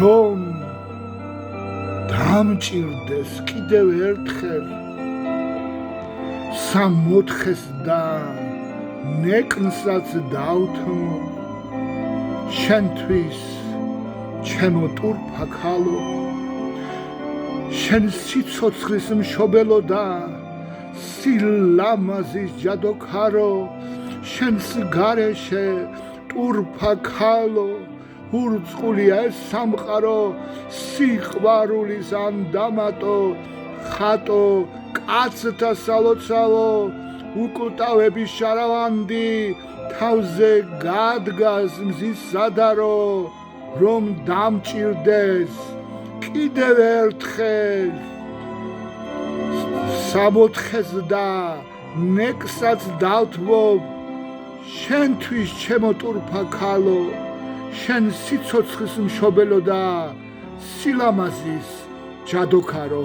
რომ დამჭირდეს კიდევ ერთხელ სამ მოთხეს და ნეკნსაც დავთმო შენთვის ჩემო ტურფა ქალო შენ სიცოცხლის მშობელო და სილამაზის ჯადოქარო შენს გარეშე ტურფა ქალო ურწყულია ეს სამყარო სიყვარულის ანდამატო ხატო კაცთა სალოცავო უკუტავების შარავანდი თავზე გადგას მზის სადარო რომ დამჭირდეს კიდევ ერთხელ სამოთხეს და ნეკსაც დავთმობ შენთვის ჩემო ტურფა ქალო შენ სიცოცხლის მშობელო და სილამაზის ჯადოქარო